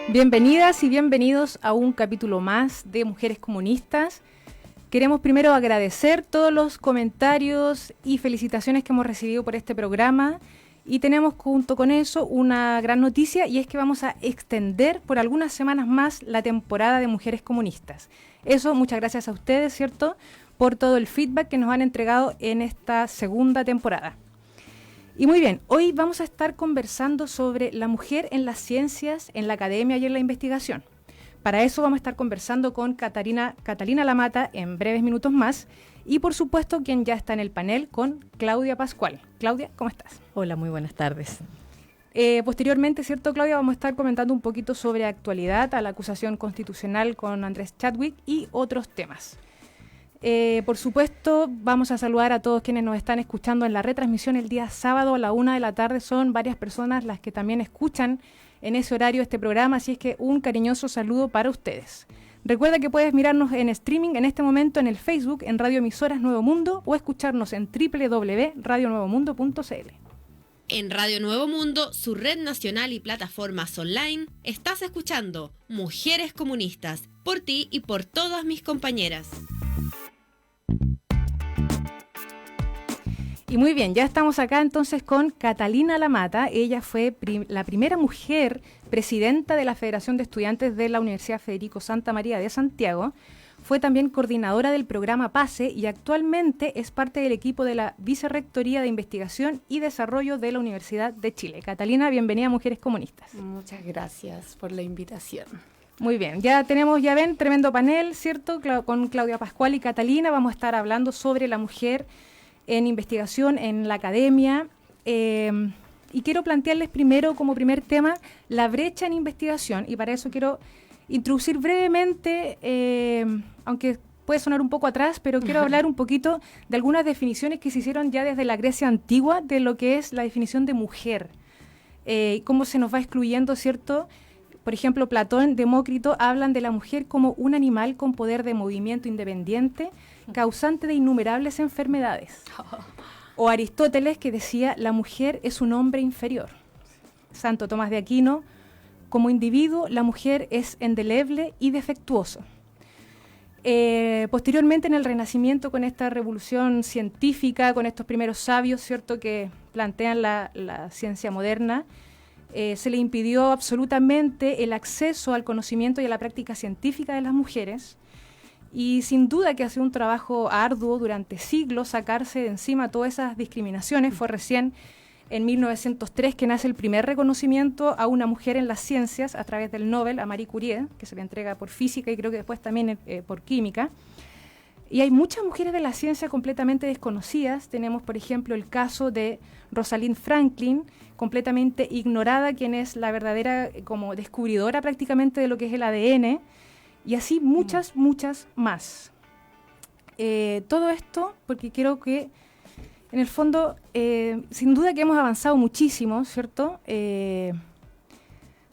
Bienvenidas y bienvenidos a un capítulo más de Mujeres Comunistas. Queremos primero agradecer todos los comentarios y felicitaciones que hemos recibido por este programa y tenemos junto con eso una gran noticia, y es que vamos a extender por algunas semanas más la temporada de Mujeres Comunistas. Eso, muchas gracias a ustedes, ¿cierto?, por todo el feedback que nos han entregado en esta segunda temporada. Y muy bien, hoy vamos a estar conversando sobre la mujer en las ciencias, en la academia y en la investigación. Para eso vamos a estar conversando con Catalina Lamata en breves minutos más, y por supuesto quien ya está en el panel, con Claudia Pascual. Claudia, ¿cómo estás? Hola, muy buenas tardes. Posteriormente, ¿cierto, Claudia? Vamos a estar comentando un poquito sobre actualidad, a la acusación constitucional con Andrés Chadwick y otros temas. Por supuesto, vamos a saludar a todos quienes nos están escuchando en la retransmisión el día sábado a la 1 de la tarde. Son varias personas las que también escuchan en ese horario este programa, así es que un cariñoso saludo para ustedes. Recuerda que puedes mirarnos en streaming en este momento en el Facebook, en Radio Emisoras Nuevo Mundo, o escucharnos en www.radionuevomundo.cl. En Radio Nuevo Mundo, su red nacional y plataformas online, estás escuchando Mujeres Comunistas, por ti y por todas mis compañeras. Y muy bien, ya estamos acá entonces con Catalina Lamata. Ella fue la primera mujer presidenta de la Federación de Estudiantes de la Universidad Federico Santa María de Santiago. Fue también coordinadora del programa PASE y actualmente es parte del equipo de la Vicerrectoría de Investigación y Desarrollo de la Universidad de Chile. Catalina, bienvenida a Mujeres Comunistas. Muchas gracias por la invitación. Muy bien, ya ven, tremendo panel, ¿cierto? Con Claudia Pascual y Catalina vamos a estar hablando sobre la mujer en investigación, en la academia, y quiero plantearles primero como primer tema la brecha en investigación, y para eso quiero introducir brevemente, aunque puede sonar un poco atrás, pero quiero hablar un poquito de algunas definiciones que se hicieron ya desde la Grecia antigua de lo que es la definición de mujer, cómo se nos va excluyendo, ¿cierto? Por ejemplo, Platón, Demócrito hablan de la mujer como un animal con poder de movimiento independiente, causante de innumerables enfermedades. O Aristóteles, que decía, la mujer es un hombre inferior. Santo Tomás de Aquino, como individuo, la mujer es endeleble y defectuoso. Posteriormente, en el Renacimiento, con esta revolución científica, con estos primeros sabios, ¿cierto?, que plantean la ciencia moderna, se le impidió absolutamente el acceso al conocimiento y a la práctica científica de las mujeres, y sin duda que ha sido un trabajo arduo durante siglos sacarse de encima todas esas discriminaciones. Fue recién en 1903 que nace el primer reconocimiento a una mujer en las ciencias a través del Nobel a Marie Curie, que se le entrega por física y creo que después también por química. Y hay muchas mujeres de la ciencia completamente desconocidas. Tenemos, por ejemplo, el caso de Rosalind Franklin, completamente ignorada, quien es la verdadera como descubridora prácticamente de lo que es el ADN, y así muchas más. Todo esto porque creo que, en el fondo, sin duda que hemos avanzado muchísimo, ¿cierto? Pero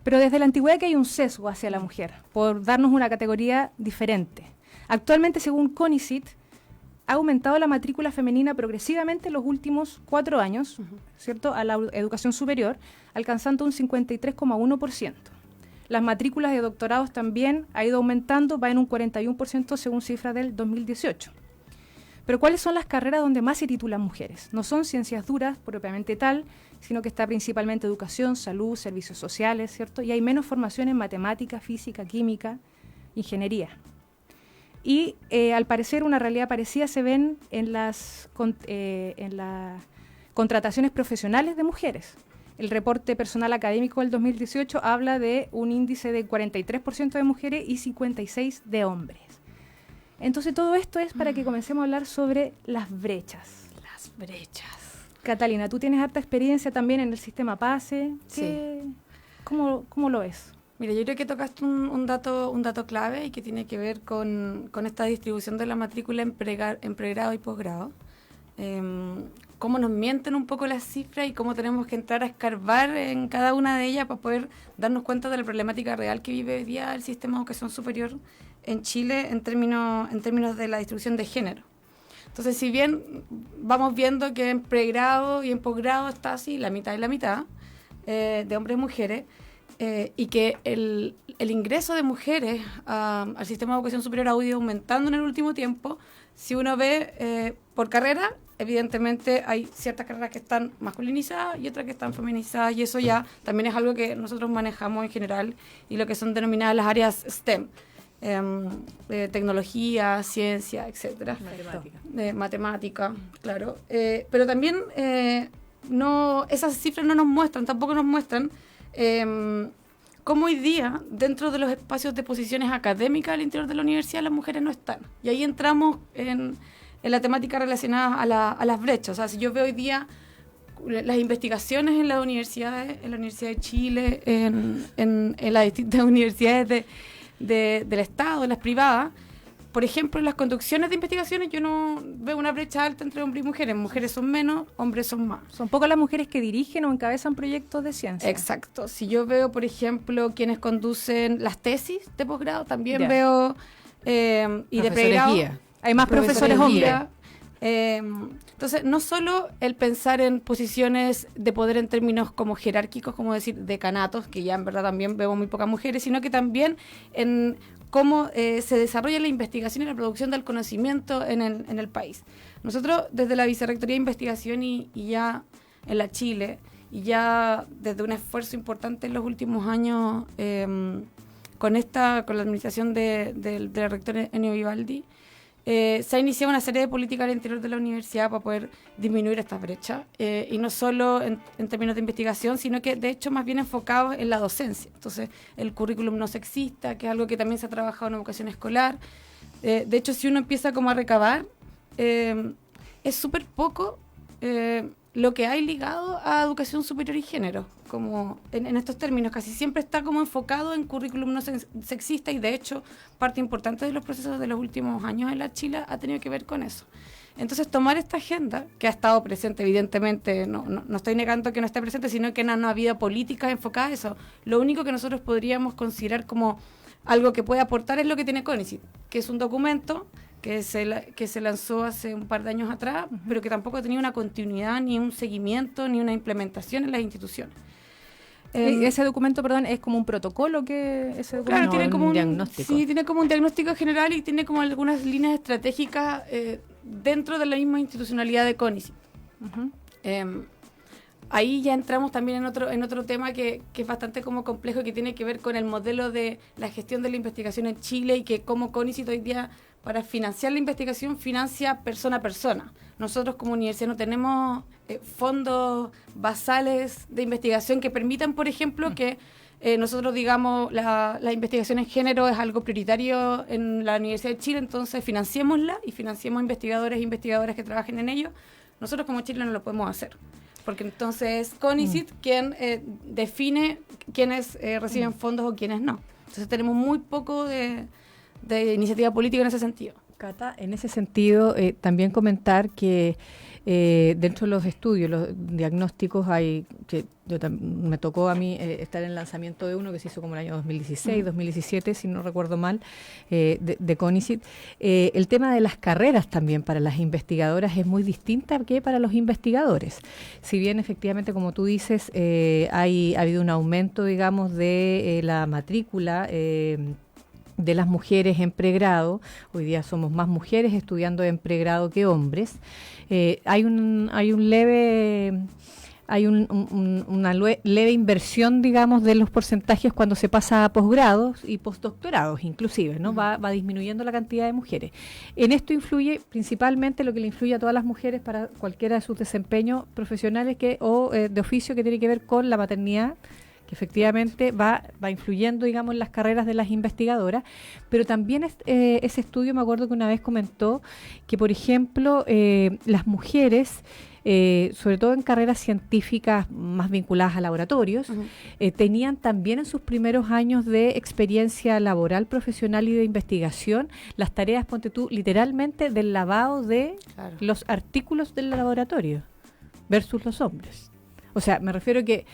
desde la antigüedad que hay un sesgo hacia la mujer, por darnos una categoría diferente. Actualmente, según CONICYT, ha aumentado la matrícula femenina progresivamente en los últimos 4 años, ¿cierto?, a la educación superior, alcanzando un 53,1%. Las matrículas de doctorados también ha ido aumentando, va en un 41% según cifras del 2018. Pero ¿cuáles son las carreras donde más se titulan mujeres? No son ciencias duras propiamente tal, sino que está principalmente educación, salud, servicios sociales, ¿cierto? Y hay menos formación en matemática, física, química, ingeniería. Y al parecer una realidad parecida se ven en las contrataciones profesionales de mujeres. El reporte personal académico del 2018 habla de un índice de 43% de mujeres y 56% de hombres. Entonces todo esto es para que comencemos a hablar sobre las brechas. Las brechas. Catalina, tú tienes harta experiencia también en el sistema PASE. Sí. ¿Cómo lo ves? Mira, yo creo que tocaste un dato clave y que tiene que ver con esta distribución de la matrícula en pregrado y posgrado. Cómo nos mienten un poco las cifras y cómo tenemos que entrar a escarbar en cada una de ellas para poder darnos cuenta de la problemática real que vive hoy día el sistema de educación superior en Chile en términos de la distribución de género. Entonces, si bien vamos viendo que en pregrado y en posgrado está así, la mitad y la mitad, de hombres y mujeres, y que el ingreso de mujeres al sistema de educación superior ha ido aumentando en el último tiempo. Si uno ve por carrera, evidentemente hay ciertas carreras que están masculinizadas y otras que están feminizadas, y eso ya también es algo que nosotros manejamos en general, y lo que son denominadas las áreas STEM, tecnología, ciencia, etcétera. Matemática, claro. Pero también esas cifras no nos muestran, tampoco nos muestran cómo hoy día, dentro de los espacios de posiciones académicas al interior de la universidad, las mujeres no están. Y ahí entramos en la temática relacionada a las brechas. O sea, si yo veo hoy día las investigaciones en las universidades, en la Universidad de Chile, en las distintas universidades del Estado, en las privadas, por ejemplo, en las conducciones de investigaciones yo no veo una brecha alta entre hombres y mujeres. Mujeres son menos, hombres son más. Son pocas las mujeres que dirigen o encabezan proyectos de ciencia. Exacto. Si yo veo, por ejemplo, quienes conducen las tesis de posgrado, también veo, y de pregrado, hay más profesores hombres. Entonces, no solo el pensar en posiciones de poder en términos como jerárquicos, como decir decanatos, que ya en verdad también vemos muy pocas mujeres, sino que también en cómo se desarrolla la investigación y la producción del conocimiento en el país. Nosotros, desde la Vicerrectoría de Investigación y ya en la Chile, y ya desde un esfuerzo importante en los últimos años con la administración del rector Ennio Vivaldi, se ha iniciado una serie de políticas al interior de la universidad para poder disminuir estas brechas, y no solo en términos de investigación, sino que de hecho más bien enfocados en la docencia. Entonces, el currículum no sexista, que es algo que también se ha trabajado en educación escolar. De hecho, si uno empieza como a recabar, es súper poco lo que hay ligado a educación superior y género, como en estos términos. Casi siempre está como enfocado en currículum no sexista, y de hecho parte importante de los procesos de los últimos años en la Chile ha tenido que ver con eso. Entonces, tomar esta agenda, que ha estado presente evidentemente, no estoy negando que no esté presente, sino que no ha habido políticas enfocadas a eso. Lo único que nosotros podríamos considerar como algo que puede aportar es lo que tiene CONICET, que es un documento que se lanzó hace un par de años atrás, pero que tampoco ha tenido una continuidad, ni un seguimiento, ni una implementación en las instituciones. Ese documento, perdón, es como un protocolo que ese documento. Claro, tiene como un diagnóstico. Sí, tiene como un diagnóstico general y tiene como algunas líneas estratégicas dentro de la misma institucionalidad de CONICET. Ahí ya entramos también en otro tema que es bastante como complejo y que tiene que ver con el modelo de la gestión de la investigación en Chile, y que como CONICET hoy día, para financiar la investigación, financia persona a persona. Nosotros como universidad no tenemos fondos basales de investigación que permitan, por ejemplo, que nosotros digamos la investigación en género es algo prioritario en la Universidad de Chile, entonces financiémosla y financiemos investigadores e investigadoras que trabajen en ello. Nosotros como Chile no lo podemos hacer, porque entonces es CONICET quien define quiénes reciben fondos o quiénes no. Entonces tenemos muy poco de iniciativa política en ese sentido. Cata, en ese sentido, también comentar que dentro de los estudios, los diagnósticos, me tocó a mí estar en el lanzamiento de uno que se hizo como el año 2016, 2017, si no recuerdo mal, de CONICET. El tema de las carreras también para las investigadoras es muy distinta que para los investigadores. Si bien efectivamente, como tú dices, ha habido un aumento, digamos, de la matrícula de las mujeres en pregrado. Hoy día somos más mujeres estudiando en pregrado que hombres. Hay una leve inversión, digamos, de los porcentajes cuando se pasa a posgrados y postdoctorados, inclusive, ¿no? Va disminuyendo la cantidad de mujeres. En esto influye principalmente lo que le influye a todas las mujeres para cualquiera de sus desempeños profesionales o de oficio, que tiene que ver con la maternidad, que efectivamente va influyendo, digamos, en las carreras de las investigadoras. Pero también ese estudio, me acuerdo que una vez comentó que, por ejemplo, las mujeres, sobre todo en carreras científicas más vinculadas a laboratorios, tenían también en sus primeros años de experiencia laboral, profesional y de investigación las tareas, ponte tú, literalmente del lavado de los artículos del laboratorio versus los hombres. O sea, me refiero que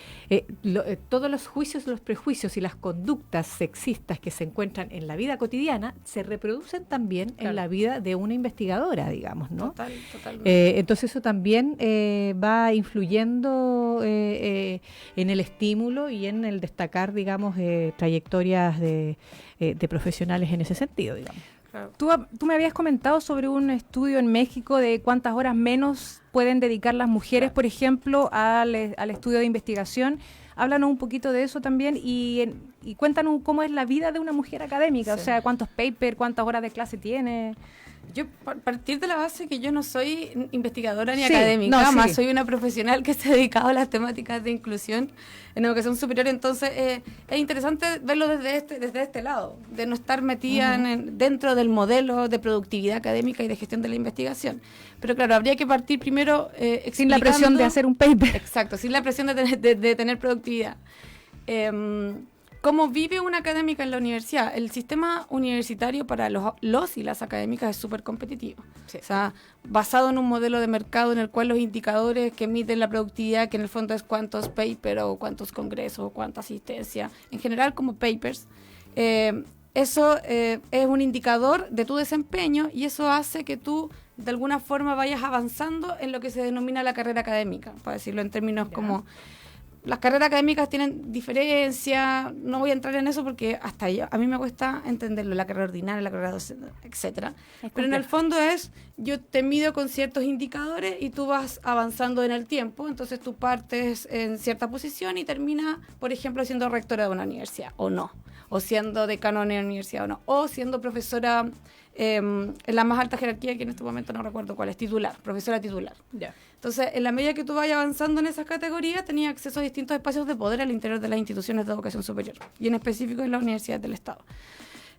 todos los juicios, los prejuicios y las conductas sexistas que se encuentran en la vida cotidiana se reproducen también en la vida de una investigadora, digamos, ¿no? Totalmente. Entonces eso también va influyendo en el estímulo y en el destacar, digamos, trayectorias de profesionales en ese sentido, digamos. Claro. Tú me habías comentado sobre un estudio en México de cuántas horas menos pueden dedicar las mujeres, por ejemplo, al estudio de investigación. Háblanos un poquito de eso también y cuéntanos cómo es la vida de una mujer académica, o sea, cuántos papers, cuántas horas de clase tiene. Yo, partir de la base que yo no soy investigadora ni académica, más soy una profesional que se ha dedicado a las temáticas de inclusión en educación superior, entonces es interesante verlo desde este lado, de no estar metida dentro del modelo de productividad académica y de gestión de la investigación. Pero claro, habría que partir primero sin la presión de hacer un paper. Exacto, sin la presión de tener productividad. ¿Cómo vive una académica en la universidad? El sistema universitario para los y las académicas es súper competitivo. Sí. O sea, basado en un modelo de mercado en el cual los indicadores que miden la productividad, que en el fondo es cuántos papers o cuántos congresos o cuánta asistencia, en general como papers, eso es un indicador de tu desempeño y eso hace que tú de alguna forma vayas avanzando en lo que se denomina la carrera académica, para decirlo en términos como... Las carreras académicas tienen diferencias, no voy a entrar en eso porque hasta a mí me cuesta entenderlo, la carrera ordinaria, la carrera docente, etcétera. Pero en el fondo yo te mido con ciertos indicadores y tú vas avanzando en el tiempo, entonces tú partes en cierta posición y terminas, por ejemplo, siendo rectora de una universidad, o no, o siendo decano de una universidad, o no, o siendo profesora en la más alta jerarquía, que en este momento no recuerdo cuál es, profesora titular. Yeah. Entonces, en la medida que tú vayas avanzando en esas categorías, tenías acceso a distintos espacios de poder al interior de las instituciones de educación superior, y en específico en las universidades del Estado.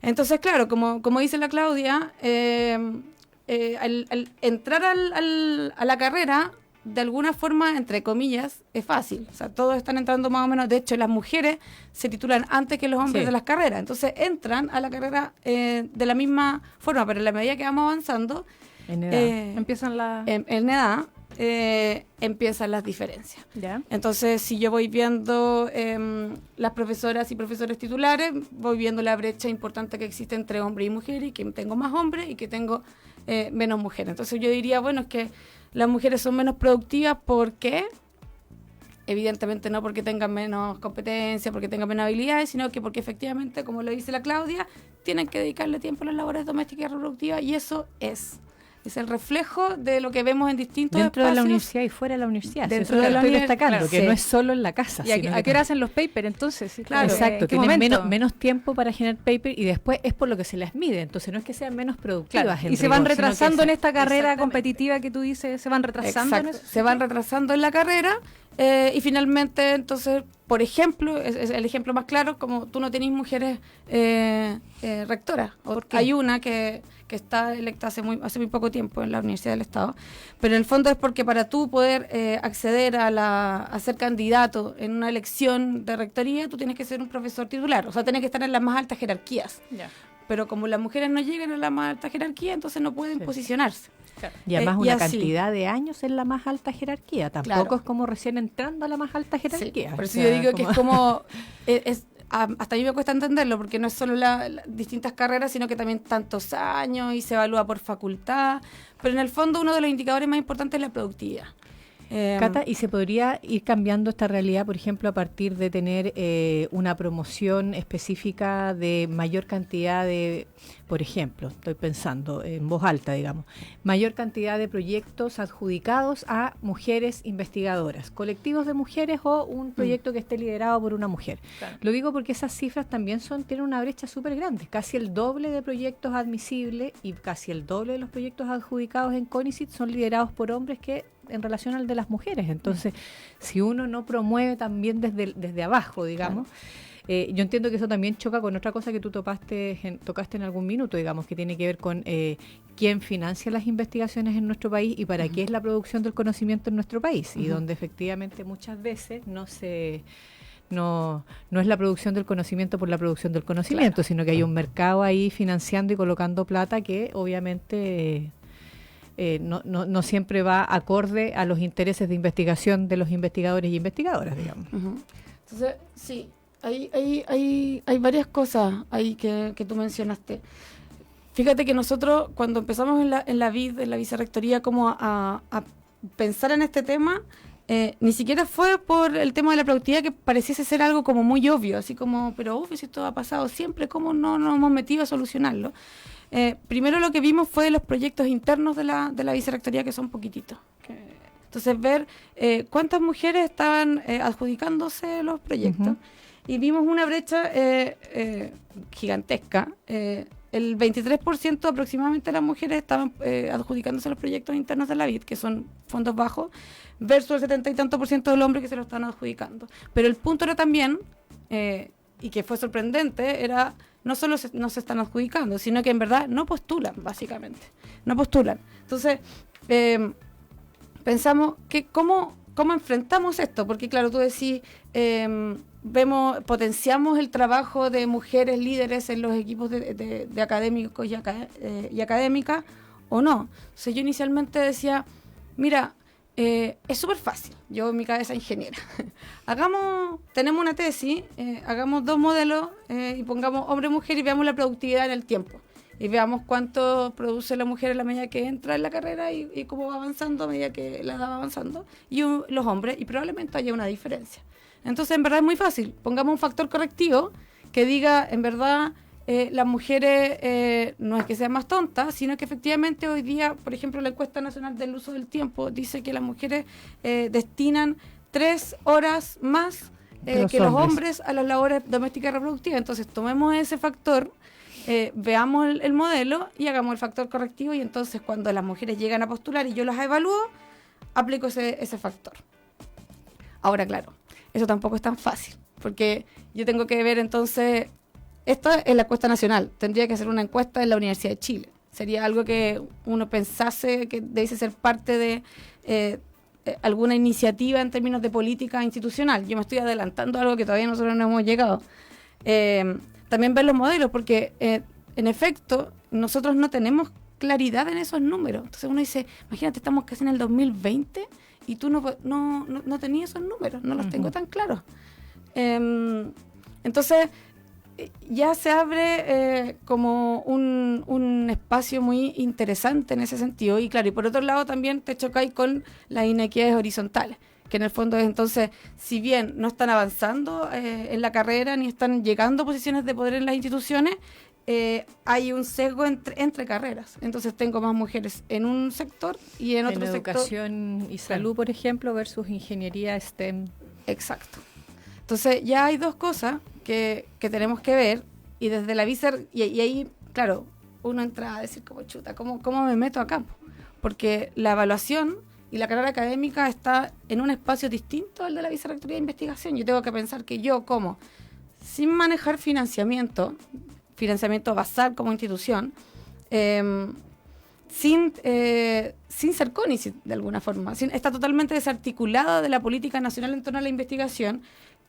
Entonces, claro, como dice la Claudia, al entrar a la carrera, de alguna forma, entre comillas, es fácil. O sea, todos están entrando más o menos. De hecho, las mujeres se titulan antes que los hombres de las carreras. Entonces, entran a la carrera de la misma forma, pero en la medida que vamos avanzando, en edad, empiezan las diferencias. ¿Ya? Entonces, si yo voy viendo las profesoras y profesores titulares, voy viendo la brecha importante que existe entre hombre y mujer, y que tengo más hombres y que tengo menos mujeres. Entonces, yo diría, bueno, es que las mujeres son menos productivas. ¿Por qué? Evidentemente no porque tengan menos competencia, porque tengan menos habilidades, sino que porque efectivamente, como lo dice la Claudia, tienen que dedicarle tiempo a las labores domésticas y reproductivas, y eso es el reflejo de lo que vemos en distintos dentro espacios. De la universidad y fuera de la universidad. Dentro de la estoy universidad, destacando, claro, que no es solo en la casa. ¿Y a qué hora hacen los papers entonces? Sí, claro, exacto, tienen menos tiempo para generar paper y después es por lo que se las mide, entonces no es que sean menos productivas. Claro, y se van retrasando en esta carrera competitiva que tú dices, se van retrasando. Exacto, se van retrasando en la carrera y finalmente, entonces, por ejemplo, es el ejemplo más claro, como tú no tenés mujeres rectoras. Hay una que está electa hace muy poco tiempo en la Universidad del Estado, pero en el fondo es porque para tú poder acceder a ser candidato en una elección de rectoría, tú tienes que ser un profesor titular, o sea, tienes que estar en las más altas jerarquías. Yeah. Pero como las mujeres no llegan a la más alta jerarquía, entonces no pueden posicionarse. Claro. Y además una cantidad de años en la más alta jerarquía, tampoco es como recién entrando a la más alta jerarquía. Sí, por eso yo digo que es como... hasta a mí me cuesta entenderlo, porque no es solo las distintas carreras, sino que también tantos años y se evalúa por facultad, pero en el fondo uno de los indicadores más importantes es la productividad. Cata, ¿y se podría ir cambiando esta realidad, por ejemplo, a partir de tener una promoción específica de mayor cantidad de, por ejemplo, estoy pensando en voz alta, digamos, mayor cantidad de proyectos adjudicados a mujeres investigadoras, colectivos de mujeres o un proyecto que esté liderado por una mujer? Claro. Lo digo porque esas cifras también tienen una brecha súper grande, casi el doble de proyectos admisibles y casi el doble de los proyectos adjudicados en CONICYT son liderados por hombres que en relación al de las mujeres. Entonces, si uno no promueve también desde abajo, digamos, yo entiendo que eso también choca con otra cosa que tú tocaste en algún minuto, digamos, que tiene que ver con quién financia las investigaciones en nuestro país y para qué es la producción del conocimiento en nuestro país, y donde efectivamente muchas veces no es la producción del conocimiento por la producción del conocimiento, sino que hay un mercado ahí financiando y colocando plata que obviamente no siempre va acorde a los intereses de investigación de los investigadores y investigadoras, digamos. Entonces, sí, hay varias cosas ahí que tú mencionaste. Fíjate que nosotros, cuando empezamos en la vicerrectoría, como a pensar en este tema, ni siquiera fue por el tema de la productividad, que pareciese ser algo como muy obvio, así como, pero si esto ha pasado siempre, ¿cómo no nos hemos metido a solucionarlo? Primero lo que vimos fue los proyectos internos de la vicerrectoría, que son poquititos. Entonces, ver cuántas mujeres estaban adjudicándose los proyectos. Y vimos una brecha gigantesca. El 23% aproximadamente de las mujeres estaban adjudicándose los proyectos internos de la BID, que son fondos bajos, versus el 70 y tanto % del hombre que se lo están adjudicando. Pero el punto era también, y que fue sorprendente, era no solo no se están adjudicando, sino que en verdad no postulan, básicamente. No postulan. Entonces, pensamos que cómo enfrentamos esto, porque claro, tú decís, potenciamos el trabajo de mujeres líderes en los equipos de académicos y académicas, o no. Entonces yo inicialmente decía, mira, es súper fácil, yo en mi cabeza ingeniera, tenemos una tesis, hagamos 2 modelos y pongamos hombre-mujer y veamos la productividad en el tiempo. Y veamos cuánto produce la mujer a la medida que entra en la carrera y cómo va avanzando a medida que la edad va avanzando. Y los hombres, y probablemente haya una diferencia. Entonces, en verdad es muy fácil. Pongamos un factor correctivo que diga, en verdad, las mujeres no es que sean más tontas, sino que efectivamente hoy día, por ejemplo, la encuesta nacional del uso del tiempo dice que las mujeres destinan 3 horas más que los hombres a las labores domésticas y reproductivas. Entonces, tomemos ese factor, veamos el modelo y hagamos el factor correctivo, y entonces cuando las mujeres llegan a postular y yo las evalúo, aplico ese factor. Ahora, claro, eso tampoco es tan fácil, porque yo tengo que ver entonces, esto es la encuesta nacional, tendría que ser una encuesta en la Universidad de Chile. Sería algo que uno pensase que debe ser parte de alguna iniciativa en términos de política institucional. Yo me estoy adelantando a algo que todavía nosotros no hemos llegado. También ver los modelos, porque en efecto nosotros no tenemos claridad en esos números. Entonces uno dice, imagínate, estamos casi en el 2020 y tú no tenías esos números, no los tengo tan claros. Entonces ya se abre como un espacio muy interesante en ese sentido. Y claro, y por otro lado también te chocáis con las inequidades horizontales, que en el fondo es entonces, si bien no están avanzando en la carrera ni están llegando a posiciones de poder en las instituciones, hay un sesgo entre carreras. Entonces tengo más mujeres en un sector y en otro sector. Educación y salud, por ejemplo, versus ingeniería STEM. Exacto. Entonces ya hay 2 cosas que tenemos que ver, y desde la vicer, y ahí, claro, uno entra a decir como chuta, ¿cómo me meto acá? Porque la evaluación y la carrera académica está en un espacio distinto al de la vicerrectoría de investigación. Yo tengo que pensar que yo, sin manejar financiamiento basal como institución, sin ser CONICET de alguna forma, está totalmente desarticulada de la política nacional en torno a la investigación.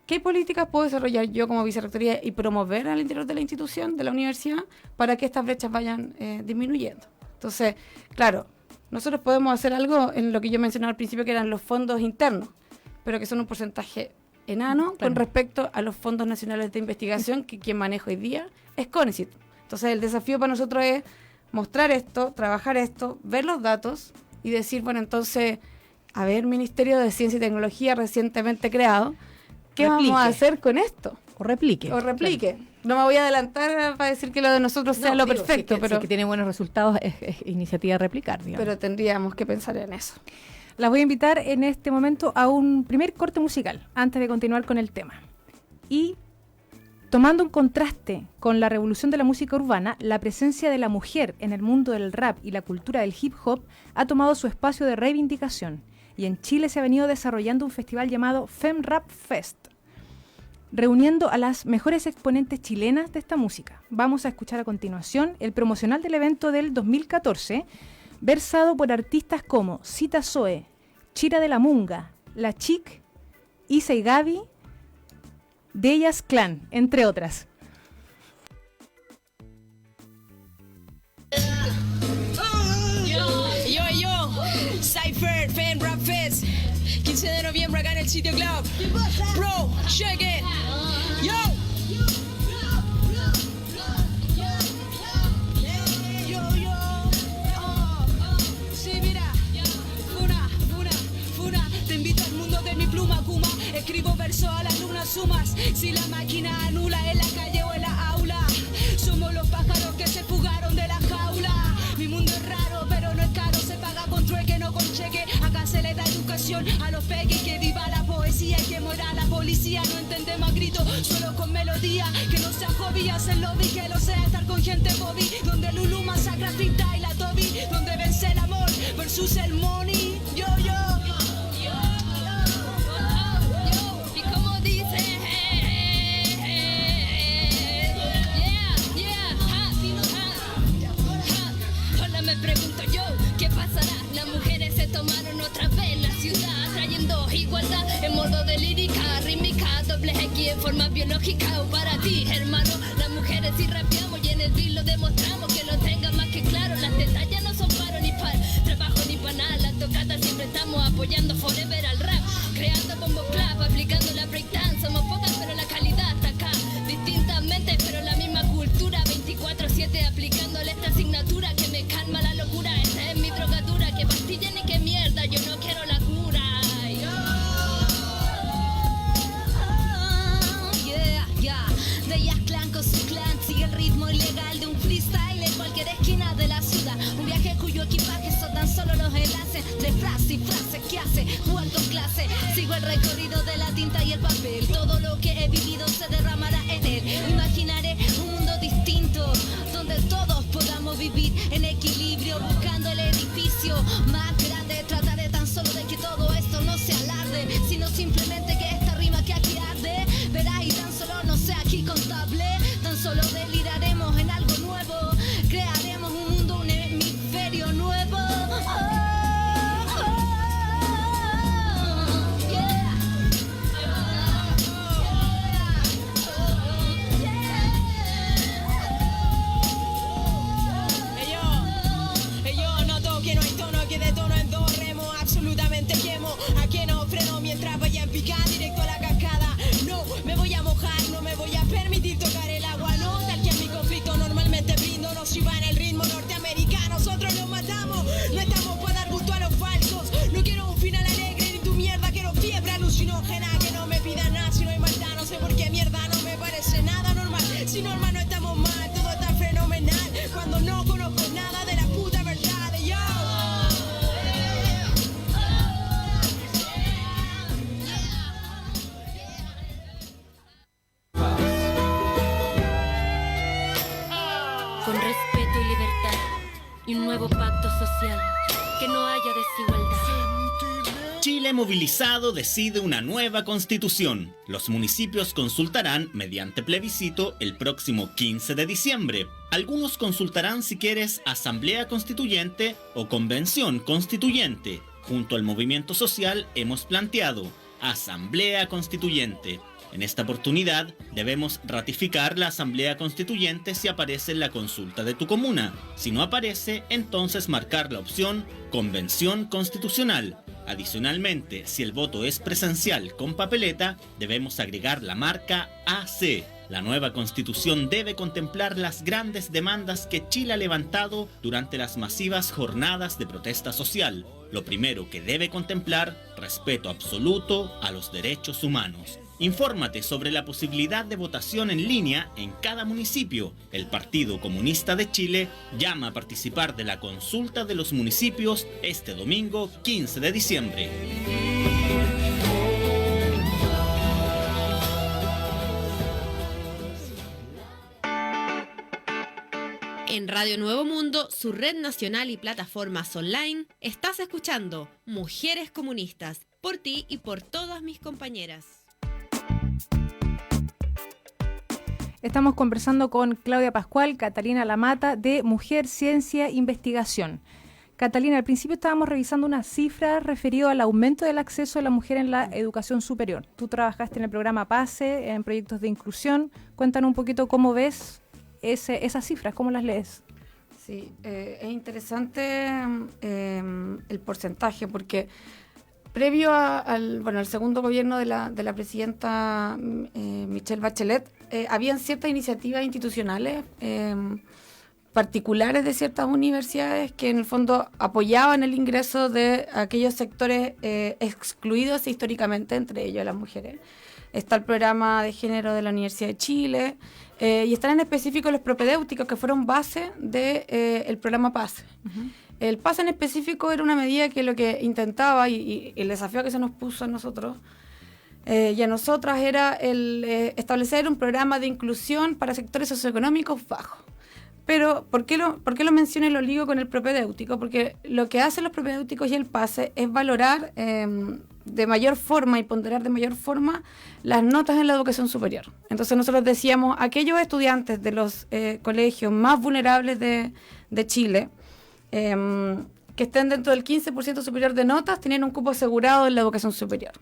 ¿Qué políticas puedo desarrollar yo como vicerrectoría y promover al interior de la institución, de la universidad, para que estas brechas vayan disminuyendo? Entonces, claro, nosotros podemos hacer algo en lo que yo mencionaba al principio, que eran los fondos internos, pero que son un porcentaje enano con respecto a los fondos nacionales de investigación, que quien maneja hoy día es CONICET. Entonces, el desafío para nosotros es mostrar esto, trabajar esto, ver los datos y decir, bueno, entonces, a ver, Ministerio de Ciencia y Tecnología recientemente creado, ¿qué vamos a hacer con esto? O replique. Claro. No me voy a adelantar para decir que lo de nosotros sea lo perfecto, pero si que tiene buenos resultados es iniciativa a replicar, digamos. Pero tendríamos que pensar en eso. Las voy a invitar en este momento a un primer corte musical, antes de continuar con el tema. Y tomando un contraste con la revolución de la música urbana, la presencia de la mujer en el mundo del rap y la cultura del hip hop ha tomado su espacio de reivindicación. Y en Chile se ha venido desarrollando un festival llamado FemRap Fest, reuniendo a las mejores exponentes chilenas de esta música. Vamos a escuchar a continuación el promocional del evento del 2014, versado por artistas como Cita Zoe, Chira de la Munga, La Chic, Isa y Gaby, De Ellas Clan, entre otras. Yo, Fair, Fan Rap Fest. 15 de noviembre acá en el Sitio Club. Bro, check it. Yo. Escribo versos a las lunas sumas. Si la máquina anula en la calle o en la aula, somos los pájaros que se fugaron de la jaula. Mi mundo es raro, pero no es caro. Se paga con trueque, no con cheque. Acá se le da educación a los peques. Que viva la poesía y que muera la policía. No entendemos a gritos, solo con melodía. Que no sea hobby hacer lobby, que lo sea estar con gente bobby. Donde Lulu masacra Frita y la Toby. Donde vence el amor versus el money. Yo. Me pregunto yo, ¿qué pasará? Las mujeres se tomaron otra vez la ciudad, trayendo igualdad en modo de lírica, rítmica, doble X en forma biológica. O para ti, hermano, las mujeres sí rapeamos y en el beat lo demostramos, que lo tengan más que claro. Las tetas ya no son paro ni par trabajo ni para nada. Las tocatas siempre estamos apoyando forever al rap, creando bombo clap, aplicando la breakdance. Somos pocas pero la calidad está acá, distintamente pero la misma cultura, 24/7 aplicándole esta asignatura que me calma la locura. Esta es mi drogadura, que pastilla ni que mierda, yo no quiero la cura. De ellas clan con su clan, sigue el ritmo ilegal de un freestyle en cualquier esquina de la ciudad. Un viaje cuyo equipaje son tan solo los enlaces de frase y frase que hace jugar con clase. Sigo el recorrido de la tinta y el papel, todo lo que he vivido se derramará en él. Imaginaré un mundo distinto, donde todos podamos vivir en equilibrio, buscando el edificio más grande. Trataré tan solo de que todo esto no se alarde, sino simplemente que esta rima que aquí arde, verás, y tan solo no sea aquí contable. Tan solo deliraremos en algo nuevo, crearemos un mundo, un hemisferio nuevo. Absolutamente quemo, a que no freno mientras vaya en picada directo a la cascada. No me voy a mojar, no me voy a permitir tocar el agua, no, tal que en mi conflicto normalmente brindo. Nos iba en el ritmo norteamericano, nosotros nos matamos, no estamos para dar gusto a los falsos. No quiero un final alegre ni tu mierda, quiero fiebre alucinógena, que no me pidan nada si no hay maldad. No sé por qué mierda no me parece nada normal, si normal no estamos mal, todo está fenomenal, cuando no conozco nada de la puta verdad de yo. Con respeto y libertad y un nuevo pacto social, que no haya desigualdad. Chile movilizado decide una nueva constitución. Los municipios consultarán mediante plebiscito el próximo 15 de diciembre. Algunos consultarán si quieres asamblea constituyente o convención constituyente. Junto al movimiento social hemos planteado asamblea constituyente. En esta oportunidad debemos ratificar la asamblea constituyente si aparece en la consulta de tu comuna. Si no aparece, entonces marcar la opción convención constitucional. Adicionalmente, si el voto es presencial con papeleta, debemos agregar la marca AC. La nueva constitución debe contemplar las grandes demandas que Chile ha levantado durante las masivas jornadas de protesta social. Lo primero que debe contemplar, respeto absoluto a los derechos humanos. Infórmate sobre la posibilidad de votación en línea en cada municipio. El Partido Comunista de Chile llama a participar de la consulta de los municipios este domingo 15 de diciembre. En Radio Nuevo Mundo, su red nacional y plataformas online, estás escuchando Mujeres Comunistas, por ti y por todas mis compañeras. Estamos conversando con Claudia Pascual, Catalina Lamata, de Mujer, Ciencia, Investigación. Catalina, al principio estábamos revisando una cifra referida al aumento del acceso de la mujer en la educación superior. Tú trabajaste en el programa PASE, en proyectos de inclusión. Cuéntanos un poquito cómo ves esas cifras, cómo las lees. Sí, es interesante el porcentaje, porque previo al segundo gobierno de la presidenta Michelle Bachelet, habían ciertas iniciativas institucionales particulares de ciertas universidades que en el fondo apoyaban el ingreso de aquellos sectores excluidos históricamente, entre ellos las mujeres. Está el programa de género de la Universidad de Chile, y están en específico los propedéuticos que fueron base del programa PASE. Uh-huh. El PASE en específico era una medida que lo que intentaba, y el desafío que se nos puso a nosotros y a nosotras, era el establecer un programa de inclusión para sectores socioeconómicos bajos. Pero, ¿por qué lo menciono y lo ligo con el propedéutico? Porque lo que hacen los propedéuticos y el PASE es valorar de mayor forma y ponderar de mayor forma las notas en la educación superior. Entonces nosotros decíamos, aquellos estudiantes de los colegios más vulnerables de Chile, que estén dentro del 15% superior de notas, tenían un cupo asegurado en la educación superior.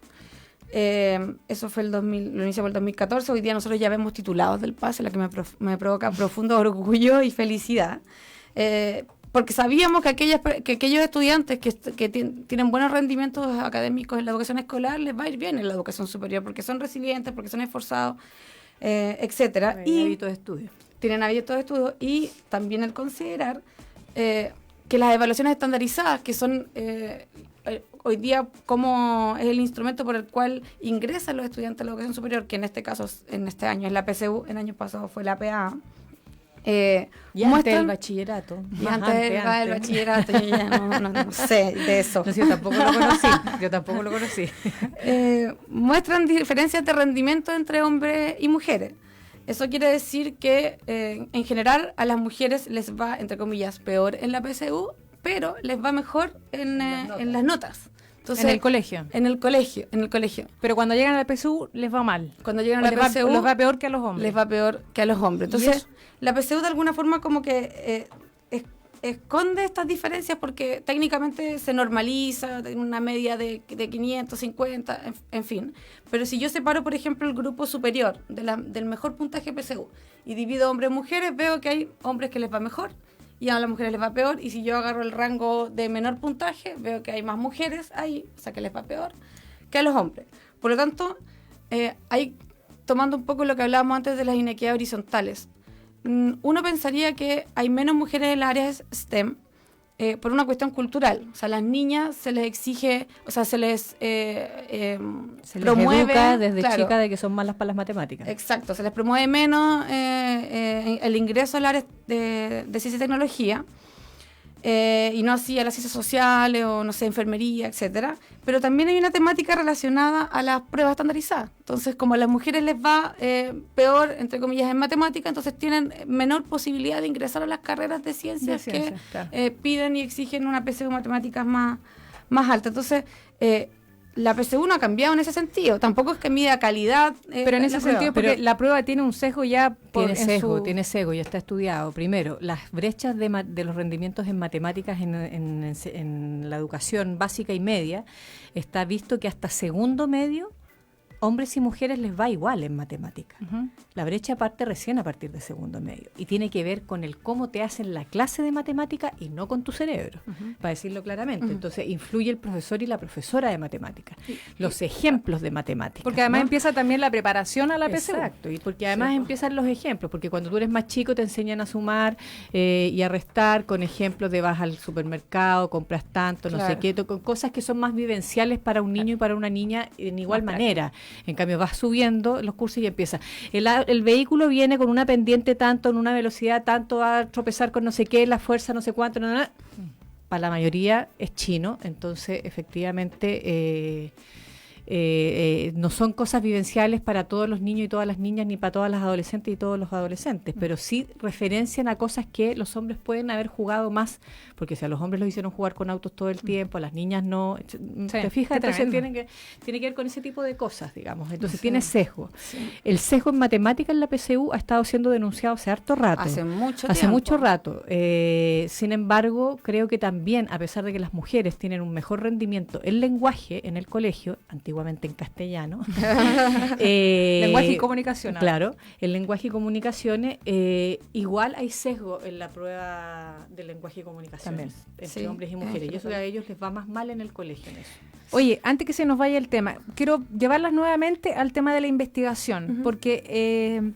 Eso fue lo iniciamos el 2014. Hoy día nosotros ya vemos titulados del PASE, lo que me provoca profundo orgullo y felicidad, porque sabíamos que aquellos estudiantes que tienen buenos rendimientos académicos en la educación escolar les va a ir bien en la educación superior, porque son resilientes, porque son esforzados, etcétera. Y hábitos de estudio. Tienen hábitos de estudio, y también el considerar que las evaluaciones estandarizadas, que son hoy día como es el instrumento por el cual ingresan los estudiantes a la educación superior, que en este caso, en este año es la PSU, el año pasado fue la PA. Y antes del bachillerato. Y antes del bachillerato, yo ya no sé de eso. No, yo tampoco lo conocí. Muestran diferencias de rendimiento entre hombres y mujeres. Eso quiere decir que en general a las mujeres les va, entre comillas, peor en la PSU, pero les va mejor en las notas. Entonces, en el colegio. En el colegio. Pero cuando llegan a la PSU les va mal. Cuando llegan a la PSU les va peor que a los hombres. Les va peor que a los hombres. Entonces, la PSU de alguna forma como que esconde estas diferencias, porque técnicamente se normaliza en una media de 550, en fin. Pero si yo separo, por ejemplo, el grupo superior del mejor puntaje PSU y divido hombres y mujeres, veo que hay hombres que les va mejor y a las mujeres les va peor. Y si yo agarro el rango de menor puntaje, veo que hay más mujeres ahí, o sea que les va peor que a los hombres. Por lo tanto, tomando un poco lo que hablábamos antes de las inequidades horizontales, uno pensaría que hay menos mujeres en las áreas STEM por una cuestión cultural. O sea, las niñas se les exige, o sea, se les promueve, educa desde chica de que son malas para las matemáticas. Exacto, se les promueve menos el ingreso al área de ciencia y tecnología, y no así a las ciencias sociales o, no sé, enfermería, etcétera. Pero también hay una temática relacionada a las pruebas estandarizadas. Entonces, como a las mujeres les va peor, entre comillas, en matemática, entonces tienen menor posibilidad de ingresar a las carreras de ciencias que claro, piden y exigen una PSU matemáticas más alta. Entonces, la PSU no ha cambiado en ese sentido. Tampoco es que mida calidad. Pero en ese sentido, porque la prueba tiene un sesgo ya. Tiene sesgo, ya está estudiado. Primero, las brechas de los rendimientos en matemáticas en la educación básica y media, está visto que hasta segundo medio, hombres y mujeres les va igual en matemáticas. Uh-huh. La brecha parte recién a partir de segundo medio. Y tiene que ver con el cómo te hacen la clase de matemática y no con tu cerebro, para decirlo claramente. Uh-huh. Entonces, influye el profesor y la profesora de matemáticas. Los ejemplos de matemáticas. Porque además empieza también la preparación a la PSU. Exacto, y porque además empiezan los ejemplos. Porque cuando tú eres más chico te enseñan a sumar y a restar con ejemplos de vas al supermercado, compras tanto, no sé qué, con cosas que son más vivenciales para un niño y para una niña en igual manera. En cambio, vas subiendo los cursos y empieza. El vehículo viene con una pendiente tanto, en una velocidad tanto, va a tropezar con no sé qué, la fuerza no sé cuánto. Para la mayoría es chino, entonces efectivamente no son cosas vivenciales para todos los niños y todas las niñas, ni para todas las adolescentes y todos los adolescentes, pero sí referencian a cosas que los hombres pueden haber jugado más, porque si a los hombres los hicieron jugar con autos todo el tiempo, a las niñas no, ¿te fijas? Entonces tiene que ver con ese tipo de cosas, digamos, entonces tiene sesgo. Sí. El sesgo en matemáticas en la PSU ha estado siendo denunciado hace harto rato. Hace mucho rato. Sin embargo, creo que también, a pesar de que las mujeres tienen un mejor rendimiento en lenguaje en el colegio, antiguamente antiguamente en castellano. Lenguaje y comunicación. Claro, el lenguaje y comunicaciones, igual hay sesgo en la prueba del lenguaje y comunicaciones entre hombres y mujeres, y eso a ellos les va más mal en el colegio en eso. Oye, antes que se nos vaya el tema, quiero llevarlas nuevamente al tema de la investigación, porque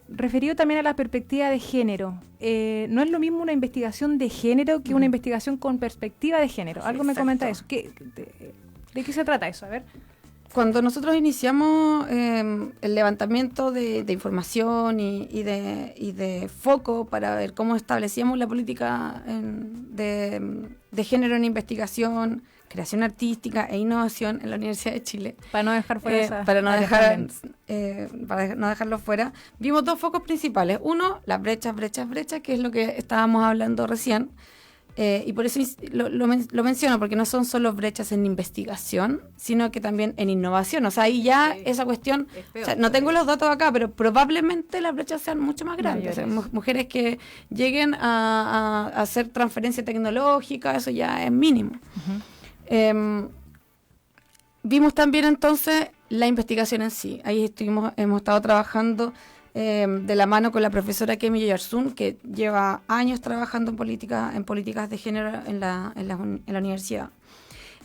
referido también a la perspectiva de género, no es lo mismo una investigación de género que una investigación con perspectiva de género. Algo me comenta eso. ¿De qué se trata eso? A ver. Cuando nosotros iniciamos el levantamiento de información y de foco para ver cómo establecíamos la política de género en investigación, creación artística e innovación en la Universidad de Chile. Para no dejar fuera para no dejarlo fuera, vimos dos focos principales. Uno, las brechas, que es lo que estábamos hablando recién. Y por eso lo menciono, porque no son solo brechas en investigación, sino que también en innovación. O sea, ahí ya esa cuestión, o sea, no tengo los datos acá, pero probablemente las brechas sean mucho más grandes. O sea, mujeres que lleguen a hacer transferencia tecnológica, eso ya es mínimo. Vimos también entonces la investigación en sí. Ahí hemos estado trabajando de la mano con la profesora Kemi Yoyarzún, que lleva años trabajando en políticas de género en la universidad.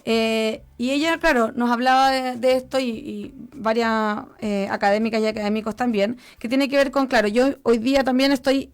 Y ella, claro, nos hablaba de esto y varias académicas y académicos también, que tiene que ver con, claro, yo hoy día también estoy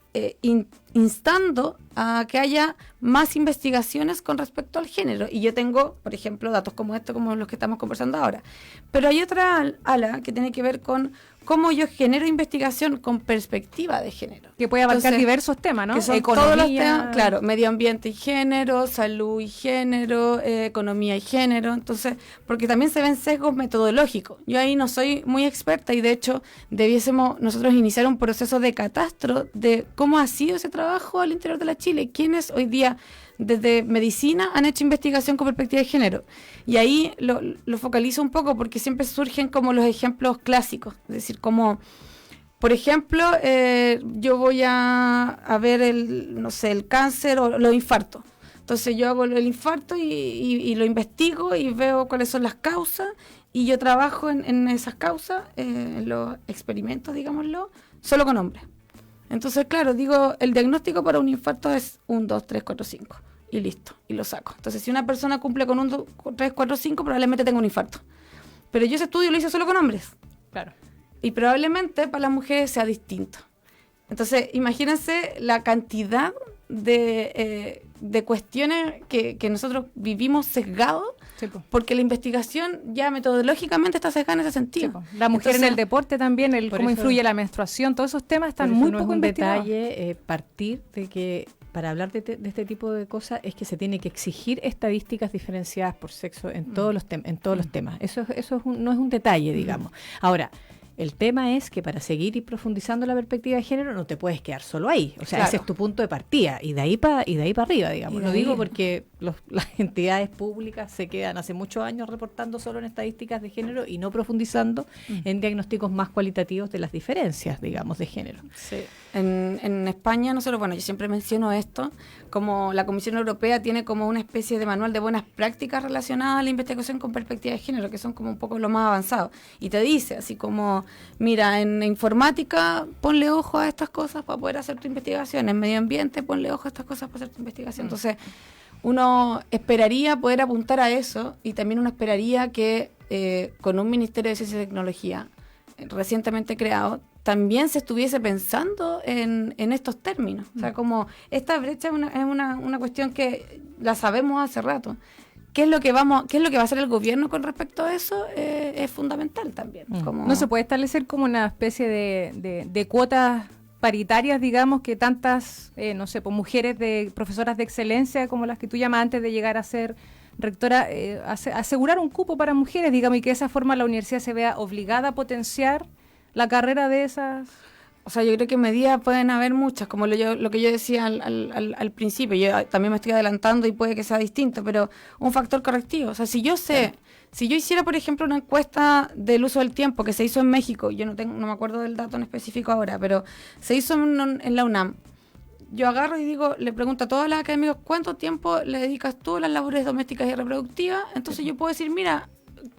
instando a que haya más investigaciones con respecto al género. Y yo tengo, por ejemplo, datos como estos, como los que estamos conversando ahora. Pero hay otra ala que tiene que ver con cómo yo genero investigación con perspectiva de género. Que puede abarcar diversos temas, ¿no? Que son economía, todos los temas, claro, medio ambiente y género, salud y género, economía y género. Entonces, porque también se ven sesgos metodológicos. Yo ahí no soy muy experta y de hecho debiésemos nosotros iniciar un proceso de catastro de cómo ha sido ese trabajo al interior de la Chile. ¿Quiénes hoy día desde medicina han hecho investigación con perspectiva de género? Y ahí lo focalizo un poco porque siempre surgen como los ejemplos clásicos. Es decir, como, por ejemplo, yo voy a ver el cáncer o los infartos. Entonces yo hago el infarto y lo investigo y veo cuáles son las causas y yo trabajo en esas causas, en los experimentos, digámoslo, solo con hombres. Entonces, claro, digo, el diagnóstico para un infarto es 1, 2, 3, 4, 5 y listo, y lo saco. Entonces, si una persona cumple con 1, 2, 3, 4, 5, probablemente tenga un infarto. Pero yo ese estudio lo hice solo con hombres. Claro. Y probablemente para las mujeres sea distinto. Entonces, imagínense la cantidad de cuestiones que nosotros vivimos sesgados, sí, porque la investigación ya metodológicamente está sesgada en ese sentido. Sí, la mujer. Entonces, en el deporte también, cómo influye la menstruación, todos esos temas están muy poco investigados. Es un detalle partir de que para hablar de este tipo de cosas es que se tiene que exigir estadísticas diferenciadas por sexo en todos los temas. Eso no es un detalle, digamos. Ahora, el tema es que para seguir y profundizando la perspectiva de género no te puedes quedar solo ahí. O sea, claro, ese es tu punto de partida y de ahí para arriba, digamos. Lo digo porque las entidades públicas se quedan hace muchos años reportando solo en estadísticas de género y no profundizando en diagnósticos más cualitativos de las diferencias, digamos, de género. Sí. En España, nosotros, bueno, yo siempre menciono esto, como la Comisión Europea tiene como una especie de manual de buenas prácticas relacionadas a la investigación con perspectiva de género, que son como un poco lo más avanzado. Y te dice, así como, mira, en informática ponle ojo a estas cosas para poder hacer tu investigación, en medio ambiente ponle ojo a estas cosas para hacer tu investigación. Entonces, uno esperaría poder apuntar a eso y también uno esperaría que con un Ministerio de Ciencia y Tecnología recientemente creado, también se estuviese pensando en estos términos. O sea, como esta brecha es una cuestión que la sabemos hace rato. ¿Qué es lo que va a hacer el gobierno con respecto a eso? Es fundamental también. Como no se puede establecer como una especie de cuotas paritarias, digamos, que tantas, no sé, pues mujeres profesoras de excelencia como las que tú llamas antes de llegar a ser rectora, asegurar un cupo para mujeres, digamos, y que de esa forma la universidad se vea obligada a potenciar la carrera de esas. O sea, yo creo que medidas pueden haber muchas, como lo que yo decía al principio. Yo también me estoy adelantando y puede que sea distinto, pero un factor correctivo. O sea, si yo hiciera, por ejemplo, una encuesta del uso del tiempo que se hizo en México, yo no me acuerdo del dato en específico ahora, pero se hizo en la UNAM. Yo agarro y le pregunto a todos los académicos, ¿cuánto tiempo le dedicas tú a las labores domésticas y reproductivas? Entonces yo puedo decir, mira,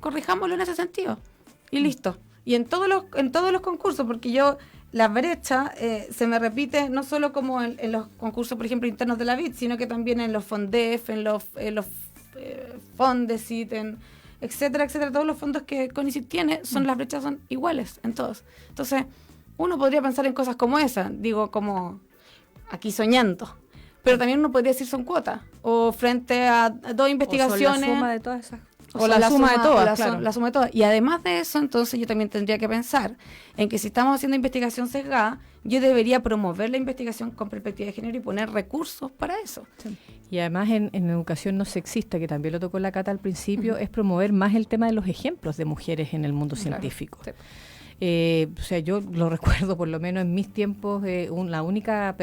corrijámoslo en ese sentido. Y listo. Y en todos los concursos, porque la brecha se me repite no solo como en los concursos, por ejemplo, internos de la VIT, sino que también en los FONDEF, en los FONDECIT, etcétera, etcétera. Todos los fondos que CONICYT tiene, las brechas son iguales en todos. Entonces, uno podría pensar en cosas como esa, digo, como aquí soñando. Pero también uno podría decir son cuotas. O frente a dos investigaciones. O son la suma de todas esas. O la suma de todas, la suma de todas. Y además de eso, entonces yo también tendría que pensar en que si estamos haciendo investigación sesgada, yo debería promover la investigación con perspectiva de género y poner recursos para eso. Sí. Y además en educación no sexista, que también lo tocó la Cata al principio, es promover más el tema de los ejemplos de mujeres en el mundo científico. Sí. O sea, yo lo recuerdo, por lo menos en mis tiempos, la única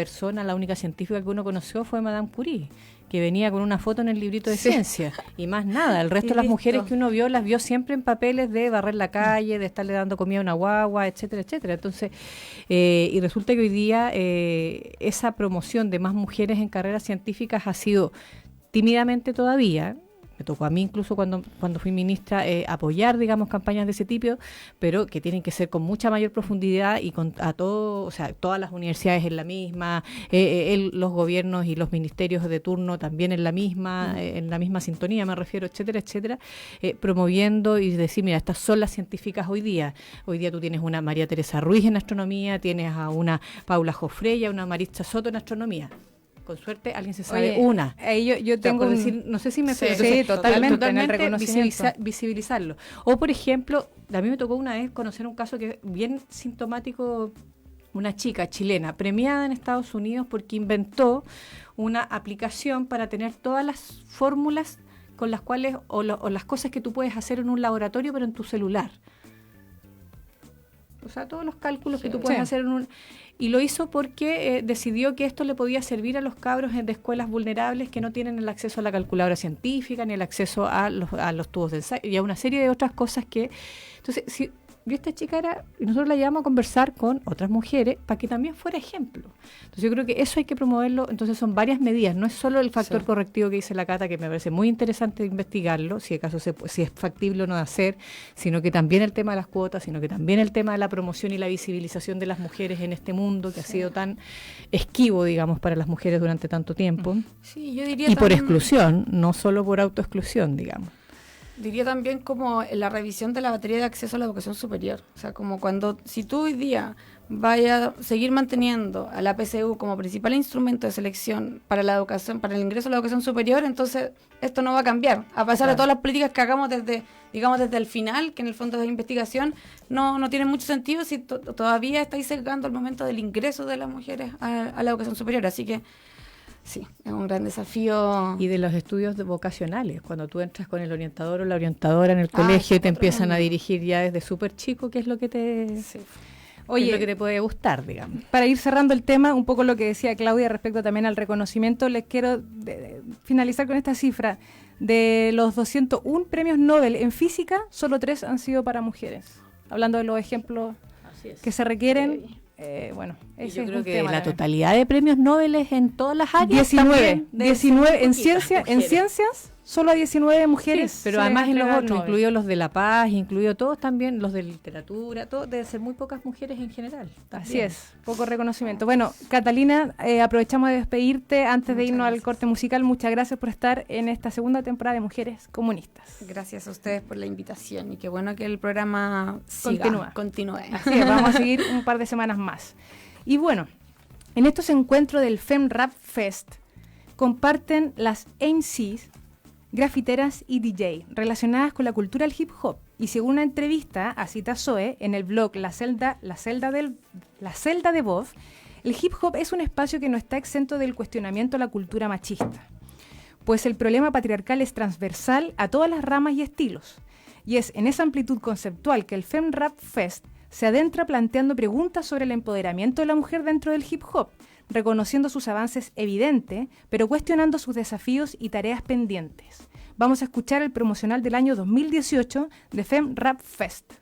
científica que uno conoció fue Madame Curie, que venía con una foto en el librito de ciencia y más nada. El resto de las mujeres que uno vio, las vio siempre en papeles de barrer la calle, de estarle dando comida a una guagua, etcétera, etcétera. Entonces, y resulta que hoy día esa promoción de más mujeres en carreras científicas ha sido tímidamente todavía. Me tocó a mí incluso cuando fui ministra apoyar, digamos, campañas de ese tipo, pero que tienen que ser con mucha mayor profundidad y todas las universidades en la misma, los gobiernos y los ministerios de turno también en la misma sintonía, me refiero, etcétera, etcétera, promoviendo y decir, mira, estas son las científicas hoy día. Hoy día tú tienes una María Teresa Ruiz en astronomía, tienes a una Paula Jofrey, a una Maritza Soto en astronomía. Con suerte alguien se sabe una. Yo tengo decir, no sé si me totalmente en el reconocimiento, visibilizarlo. O por ejemplo, a mí me tocó una vez conocer un caso que es bien sintomático, una chica chilena premiada en Estados Unidos porque inventó una aplicación para tener todas las fórmulas con las cuales o las cosas que tú puedes hacer en un laboratorio pero en tu celular. O sea, todos los cálculos que tú puedes hacer en un... Y lo hizo porque decidió que esto le podía servir a los cabros de escuelas vulnerables que no tienen el acceso a la calculadora científica, ni el acceso a los tubos de ensayo, y a una serie de otras cosas que... Entonces, y esta chica y nosotros la llevamos a conversar con otras mujeres para que también fuera ejemplo. Entonces yo creo que eso hay que promoverlo. Entonces son varias medidas, no es solo el factor correctivo que dice la Cata, que me parece muy interesante investigarlo, si acaso si es factible o no de hacer, sino que también el tema de las cuotas, sino que también el tema de la promoción y la visibilización de las mujeres en este mundo que ha sido tan esquivo, digamos, para las mujeres durante tanto tiempo. Sí, yo diría y por exclusión, no solo por autoexclusión, digamos. Diría también como la revisión de la batería de acceso a la educación superior. O sea, como si tú hoy día vayas a seguir manteniendo a la PSU como principal instrumento de selección para la educación, para el ingreso a la educación superior, entonces esto no va a cambiar. A pesar de todas las políticas que hagamos desde el final, que en el fondo de investigación, no tiene mucho sentido si todavía estáis sesgando el momento del ingreso de las mujeres a la educación superior. Así que sí, es un gran desafío. Y de los estudios vocacionales, cuando tú entras con el orientador o la orientadora en el colegio y te empiezan a dirigir ya desde súper chico, ¿qué es lo que te... Sí. Oye, es lo que te puede gustar, digamos. Para ir cerrando el tema, un poco lo que decía Claudia respecto también al reconocimiento, les quiero finalizar con esta cifra. De los 201 premios Nobel en física, solo 3 han sido para mujeres. Hablando de los ejemplos que se requieren... bueno, ese yo creo es un que tema, la totalidad de premios Nobel en todas las áreas 19 en ciencias solo a 19 mujeres, sí, pero además en los otros, incluidos los de La Paz, incluidos todos también, los de literatura, todo, deben ser muy pocas mujeres en general. También. Así es, poco reconocimiento. Bueno, Catalina, aprovechamos de despedirte antes de irnos al corte musical. Muchas gracias por estar en esta segunda temporada de Mujeres Comunistas. Gracias a ustedes por la invitación y qué bueno que el programa continúe. Así es, vamos a seguir un par de semanas más. Y bueno, en estos encuentros del FemRap Fest comparten las MCs, grafiteras y DJ relacionadas con la cultura del hip hop. Y según una entrevista a Cita Zoe en el blog La Celda de Voz, el hip hop es un espacio que no está exento del cuestionamiento a la cultura machista, pues el problema patriarcal es transversal a todas las ramas y estilos. Y es en esa amplitud conceptual que el FemRap Fest se adentra planteando preguntas sobre el empoderamiento de la mujer dentro del hip hop, reconociendo sus avances evidentes, pero cuestionando sus desafíos y tareas pendientes. Vamos a escuchar el promocional del año 2018 de FemRap Fest.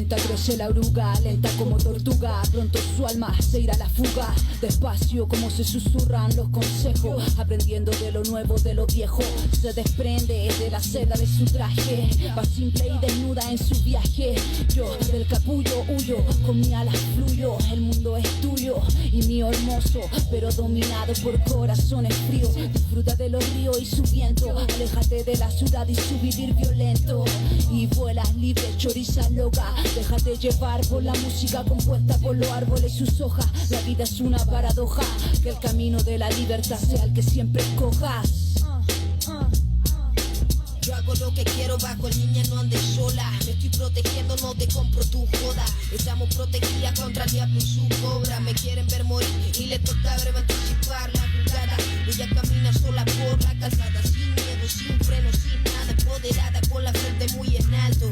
Lenta crece la oruga, lenta como tortuga. Pronto su alma se irá a la fuga. Despacio como se susurran los consejos. Aprendiendo de lo nuevo, de lo viejo. Se desprende de la seda de su traje. Va simple y desnuda en su viaje. Yo del capullo huyo, con mi alas fluyo. El mundo es tuyo y mío hermoso, pero dominado por corazones fríos. Disfruta de los ríos y su viento. Aléjate de la ciudad y su vivir violento. Y vuelas libre, choriza loca. Déjate llevar por la música compuesta por los árboles y sus hojas. La vida es una paradoja, que el camino de la libertad sea el que siempre escojas. Yo hago lo que quiero, bajo niña, no andes sola. Me estoy protegiendo, no te compro tu joda. Estamos protegidas contra el diablo y su cobra. Me quieren ver morir y le toca verme anticipar la jugada. Ella camina sola por la calzada, sin miedo, sin freno, sin nada. Empoderada con la frente muy en alto.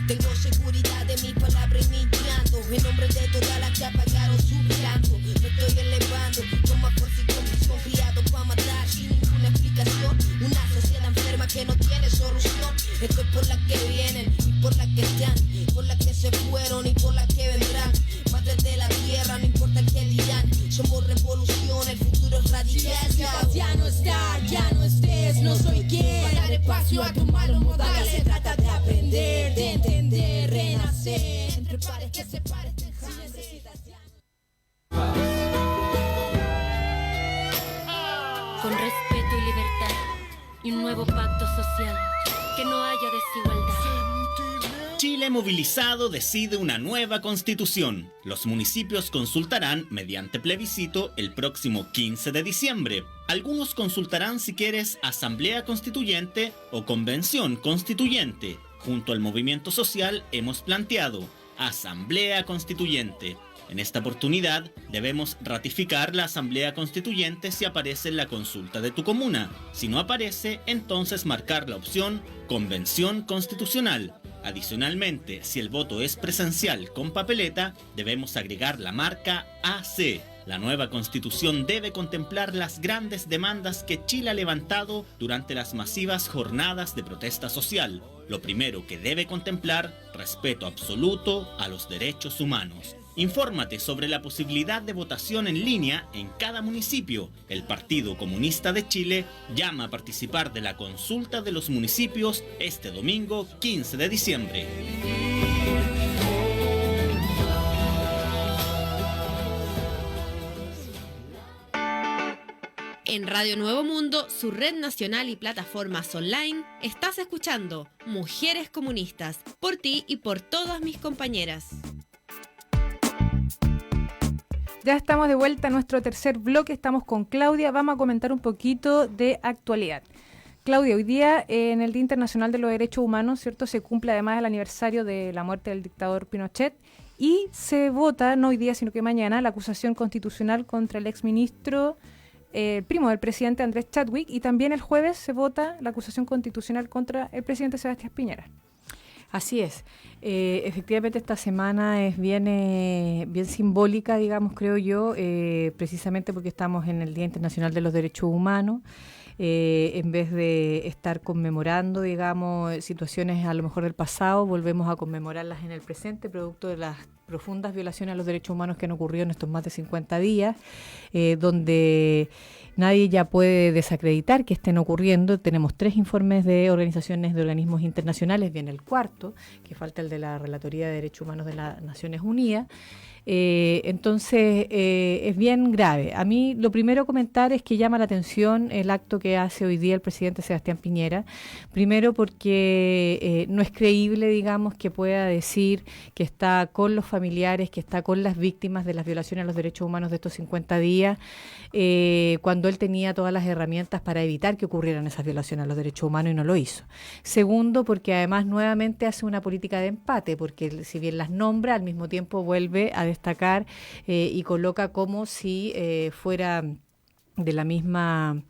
Tengo seguridad de mi palabra y mi llanto. En nombre de todas las que apagaron su llanto. Me estoy elevando con más fuerza y convicción. Criado para matar sin ninguna explicación. Una sociedad enferma que no tiene solución. Estoy por las que vienen y por las que están. Por las que se fueron y por las que vendrán. Madres de la tierra, no importa el que dirán. Somos revolución, el futuro es radical. Ya no está, ya no estés, no soy quien. Para dar espacio a tus malos modales. Se trata de aprender, de entender, renacer. Entre pares que se parecen jamás. Con respeto y libertad y un nuevo pacto social, que no haya desigualdad. Chile movilizado decide una nueva constitución. Los municipios consultarán mediante plebiscito el próximo 15 de diciembre. Algunos consultarán si quieres asamblea constituyente o convención constituyente. Junto al movimiento social hemos planteado asamblea constituyente. En esta oportunidad debemos ratificar la asamblea constituyente si aparece en la consulta de tu comuna. Si no aparece, entonces marcar la opción convención constitucional. Adicionalmente, si el voto es presencial con papeleta, debemos agregar la marca AC. La nueva constitución debe contemplar las grandes demandas que Chile ha levantado durante las masivas jornadas de protesta social. Lo primero que debe contemplar, respeto absoluto a los derechos humanos. Infórmate sobre la posibilidad de votación en línea en cada municipio. El Partido Comunista de Chile llama a participar de la consulta de los municipios este domingo 15 de diciembre. En Radio Nuevo Mundo, su red nacional y plataformas online, estás escuchando Mujeres Comunistas, por ti y por todas mis compañeras. Ya estamos de vuelta a nuestro tercer bloque, estamos con Claudia, vamos a comentar un poquito de actualidad. Claudia, hoy día en el Día Internacional de los Derechos Humanos, ¿cierto? Se cumple además el aniversario de la muerte del dictador Pinochet y se vota, no hoy día sino que mañana, la acusación constitucional contra el exministro, primo del presidente Andrés Chadwick, y también el jueves se vota la acusación constitucional contra el presidente Sebastián Piñera. Así es. Efectivamente esta semana es bien simbólica, digamos, creo yo, precisamente porque estamos en el Día Internacional de los Derechos Humanos. En vez de estar conmemorando, digamos, situaciones a lo mejor del pasado, volvemos a conmemorarlas en el presente, producto de las profundas violaciones a los derechos humanos que han ocurrido en estos más de 50 días, donde nadie ya puede desacreditar que estén ocurriendo. Tenemos 3 informes de organizaciones, de organismos internacionales, viene el cuarto, que falta el de la Relatoría de Derechos Humanos de las Naciones Unidas. Entonces es bien grave. A mí lo primero a comentar es que llama la atención el acto que hace hoy día el presidente Sebastián Piñera, primero porque no es creíble, digamos, que pueda decir que está con los familiares, que está con las víctimas de las violaciones a los derechos humanos de estos 50 días, cuando él tenía todas las herramientas para evitar que ocurrieran esas violaciones a los derechos humanos y no lo hizo. Segundo, porque además nuevamente hace una política de empate, porque si bien las nombra, al mismo tiempo vuelve a destacar y coloca como si fuera de la misma,